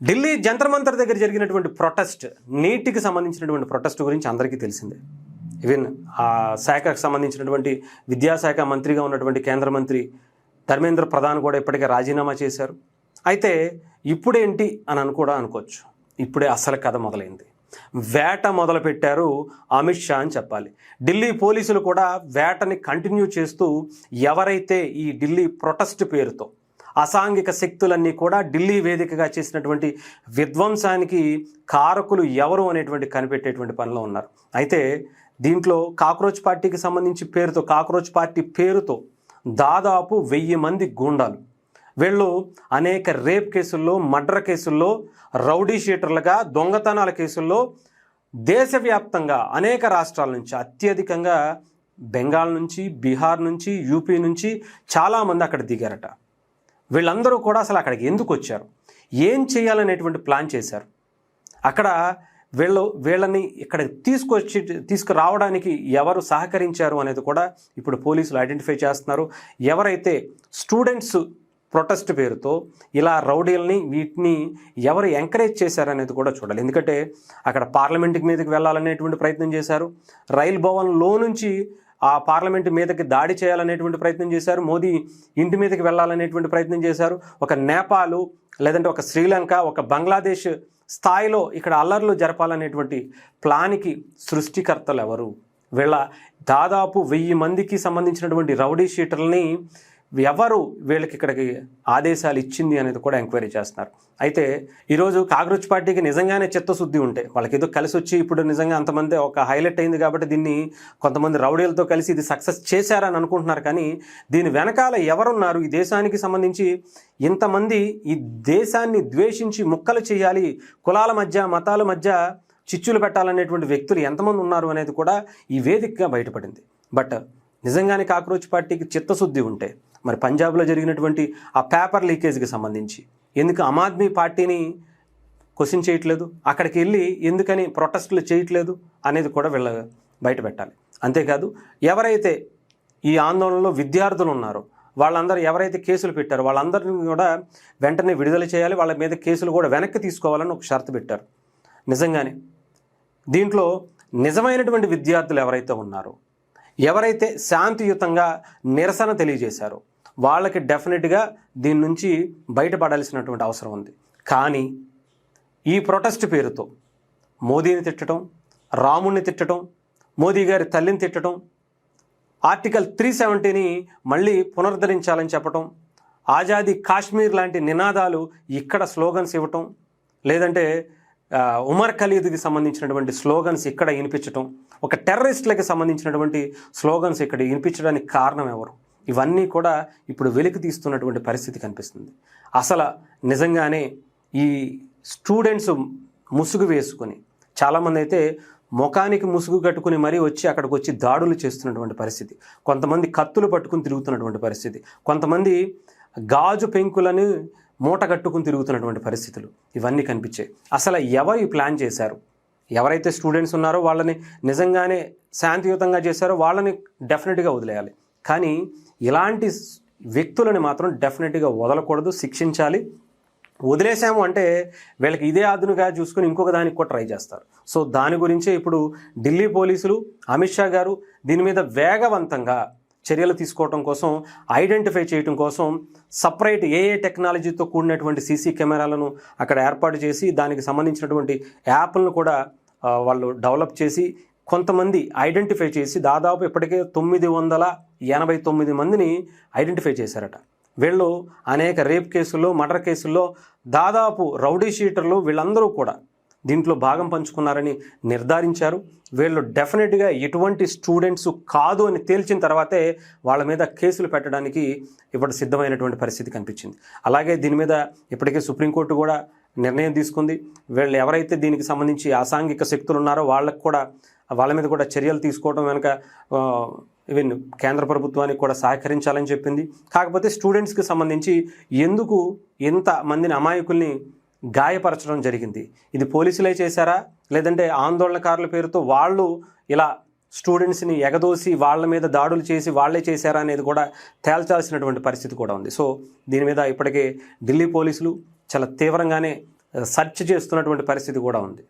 ఢిల్లీ జంతర్ మంతర్ దగ్గర జరిగినటువంటి ప్రొటెస్ట్, నీటికి సంబంధించినటువంటి ప్రొటెస్ట్ గురించి అందరికీ తెలిసిందే. ఈవెన్ ఆ శాఖకు సంబంధించినటువంటి విద్యాశాఖ మంత్రిగా ఉన్నటువంటి కేంద్ర మంత్రి ధర్మేంద్ర ప్రధాన్ కూడా ఇప్పటికే రాజీనామా చేశారు. అయితే ఇప్పుడేంటి అని కూడా అనుకోవచ్చు. ఇప్పుడే అసలు కథ మొదలైంది. వేట మొదలుపెట్టారు అమిత్ షా అని చెప్పాలి. ఢిల్లీ పోలీసులు కూడా వేటని కంటిన్యూ చేస్తూ ఎవరైతే ఈ ఢిల్లీ ప్రొటెస్ట్ పేరుతో అసాంఘిక శక్తులన్నీ కూడా ఢిల్లీ వేదికగా చేసినటువంటి విధ్వంసానికి కారకులు ఎవరు అనేటువంటి కనిపెట్టేటువంటి పనిలో ఉన్నారు. అయితే దీంట్లో కాక్రోచ్ పార్టీకి సంబంధించి కాక్రోచ్ పార్టీ పేరుతో దాదాపు 1000 మంది గూండాలు, వీళ్ళు అనేక రేప్ కేసుల్లో, మర్డర్ కేసుల్లో, రౌడీ షీటర్లుగా, దొంగతనాల కేసుల్లో దేశవ్యాప్తంగా అనేక రాష్ట్రాల నుంచి, అత్యధికంగా బెంగాల్ నుంచి, బీహార్ నుంచి, యూపీ నుంచి చాలామంది అక్కడ దిగారట. వీళ్ళందరూ కూడా అసలు అక్కడికి ఎందుకు వచ్చారు, ఏం చేయాలనేటువంటి ప్లాన్ చేశారు, అక్కడ వీళ్ళని ఇక్కడ తీసుకురావడానికి ఎవరు సహకరించారు అనేది కూడా ఇప్పుడు పోలీసులు ఐడెంటిఫై చేస్తున్నారు. ఎవరైతే స్టూడెంట్స్ ప్రొటెస్ట్ పేరుతో ఇలా రౌడీలని వీటిని ఎవరు ఎంకరేజ్ చేశారనేది కూడా చూడాలి. ఎందుకంటే అక్కడ పార్లమెంట్ మీదకి వెళ్ళాలనేటువంటి ప్రయత్నం చేశారు, రైల్ భవన్లో నుంచి ఆ పార్లమెంట్ మీదకి దాడి చేయాలనేటువంటి ప్రయత్నం చేశారు, మోదీ ఇంటి మీదకి వెళ్ళాలనేటువంటి ప్రయత్నం చేశారు. ఒక నేపాల్ లేదంటే ఒక శ్రీలంక, ఒక బంగ్లాదేశ్ స్థాయిలో ఇక్కడ అల్లర్లు జరపాలనేటువంటి ప్లాన్కి సృష్టికర్తలు ఎవరు? వీళ్ళ దాదాపు 1000 మందికి సంబంధించినటువంటి రౌడీ షీటర్లని ఎవరు వీళ్ళకి ఇక్కడికి ఆదేశాలు ఇచ్చింది అనేది కూడా ఎంక్వైరీ చేస్తున్నారు. అయితే ఈరోజు కాక్రోచ్ పార్టీకి నిజంగానే చిత్తశుద్ధి ఉంటే, వాళ్ళకి ఏదో కలిసి వచ్చి ఇప్పుడు నిజంగా అంతమంది ఒక హైలైట్ అయింది కాబట్టి దీన్ని కొంతమంది రౌడీలతో కలిసి ఇది సక్సెస్ చేశారని అనుకుంటున్నారు. కానీ దీని వెనకాల ఎవరున్నారు? ఈ దేశానికి సంబంధించి ఇంతమంది ఈ దేశాన్ని ద్వేషించి ముక్కలు చేయాలి, కులాల మధ్య, మతాల మధ్య చిచ్చులు పెట్టాలనేటువంటి వ్యక్తులు ఎంతమంది ఉన్నారు అనేది కూడా ఈ వేదికగా బయటపడింది. బట్ నిజంగానే కాక్రోచ్ పార్టీకి చిత్తశుద్ధి ఉంటే మరి పంజాబ్లో జరిగినటువంటి ఆ పేపర్ లీకేజ్కి సంబంధించి ఎందుకు ఆమ్ ఆద్మీ పార్టీని క్వశ్చన్ చేయట్లేదు, అక్కడికి వెళ్ళి ఎందుకని ప్రొటెస్టులు చేయట్లేదు అనేది కూడా వీళ్ళ బయట పెట్టాలి. అంతేకాదు ఎవరైతే ఈ ఆందోళనలో విద్యార్థులు ఉన్నారో వాళ్ళందరూ ఎవరైతే కేసులు పెట్టారో వాళ్ళందరినీ కూడా వెంటనే విడుదల చేయాలి, వాళ్ళ మీద కేసులు కూడా వెనక్కి తీసుకోవాలని ఒక షరతు పెట్టారు. నిజంగానే దీంట్లో నిజమైనటువంటి విద్యార్థులు ఎవరైతే ఉన్నారో, ఎవరైతే శాంతియుతంగా నిరసన తెలియజేశారో వాళ్ళకి డెఫినెట్గా దీని నుంచి బయటపడాల్సినటువంటి అవసరం ఉంది. కానీ ఈ ప్రొటెస్ట్ పేరుతో మోదీని తిట్టడం, రాముణ్ణి తిట్టడం, మోదీ గారి తల్లిని తిట్టడం, ఆర్టికల్ 370ని మళ్ళీ పునరుద్ధరించాలని చెప్పటం, ఆజాదీ కాశ్మీర్ లాంటి నినాదాలు ఇక్కడ స్లోగన్స్ ఇవ్వటం, లేదంటే ఉమర్ ఖలీద్కి సంబంధించినటువంటి స్లోగన్స్ ఇక్కడ వినిపించటం, ఒక టెర్రరిస్టులకి సంబంధించినటువంటి స్లోగన్స్ ఇక్కడ వినిపించడానికి కారణం ఎవరు? ఇవన్నీ కూడా ఇప్పుడు వెలికి తీస్తున్నటువంటి పరిస్థితి కనిపిస్తుంది. అసలు నిజంగానే ఈ స్టూడెంట్స్ ముసుగు వేసుకొని, చాలామంది అయితే ముఖానికి ముసుగు కట్టుకుని మరీ వచ్చి అక్కడికి వచ్చి దాడులు చేస్తున్నటువంటి పరిస్థితి, కొంతమంది కత్తులు పట్టుకుని తిరుగుతున్నటువంటి పరిస్థితి, కొంతమంది గాజు పెంకులను మూట కట్టుకుని తిరుగుతున్నటువంటి పరిస్థితులు ఇవన్నీ కనిపించాయి. అసలు ఎవరు ఈ ప్లాన్ చేశారు? ఎవరైతే స్టూడెంట్స్ ఉన్నారో వాళ్ళని నిజంగానే శాంతియుతంగా చేశారో వాళ్ళని డెఫినెట్గా వదిలేయాలి. కానీ ఇలాంటి వ్యక్తులని మాత్రం డెఫినెట్గా వదలకూడదు, శిక్షించాలి. వదిలేసాము అంటే వీళ్ళకి ఇదే అదునుగా చూసుకుని ఇంకొక దానికి కూడా ట్రై చేస్తారు. సో దాని గురించే ఇప్పుడు ఢిల్లీ పోలీసులు, అమిత్ షా గారు దీని మీద వేగవంతంగా చర్యలు తీసుకోవడం కోసం, ఐడెంటిఫై చేయడం కోసం సపరేట్ ఏఏ టెక్నాలజీతో కూడినటువంటి సీసీ కెమెరాలను అక్కడ ఏర్పాటు చేసి దానికి సంబంధించినటువంటి యాప్లను కూడా వాళ్ళు డెవలప్ చేసి కొంతమంది ఐడెంటిఫై చేసి దాదాపు ఇప్పటికే 989 మందిని ఐడెంటిఫై చేశారట. వీళ్ళు అనేక రేప్ కేసుల్లో, మర్డర్ కేసుల్లో, దాదాపు రౌడీ షీటర్లు వీళ్ళందరూ కూడా దీంట్లో భాగం పంచుకున్నారని నిర్ధారించారు. వీళ్ళు డెఫినెట్గా ఎటువంటి స్టూడెంట్స్ కాదు అని తేల్చిన తర్వాతే వాళ్ళ మీద కేసులు పెట్టడానికి ఇప్పుడు సిద్ధమైనటువంటి పరిస్థితి కనిపించింది. అలాగే దీని మీద ఇప్పటికే సుప్రీంకోర్టు కూడా నిర్ణయం తీసుకుంది. వీళ్ళు ఎవరైతే దీనికి సంబంధించి అసాంఘిక శక్తులు ఉన్నారో వాళ్ళ మీద కూడా చర్యలు తీసుకోవడం వెనుక ఈవెన్ కేంద్ర ప్రభుత్వానికి కూడా సహకరించాలని చెప్పింది. కాకపోతే స్టూడెంట్స్కి సంబంధించి ఎందుకు ఇంత మందిని అమాయకుల్ని గాయపరచడం జరిగింది? ఇది పోలీసులే చేశారా, లేదంటే ఆందోళనకారుల పేరుతో వాళ్ళు ఇలా స్టూడెంట్స్ని ఎగదోసి వాళ్ళ మీద దాడులు చేసి వాళ్ళే చేశారా అనేది కూడా తేల్చాల్సినటువంటి పరిస్థితి కూడా ఉంది. సో దీని మీద ఇప్పటికే ఢిల్లీ పోలీసులు చాలా తీవ్రంగానే సెర్చ్ చేస్తున్నటువంటి పరిస్థితి కూడా ఉంది.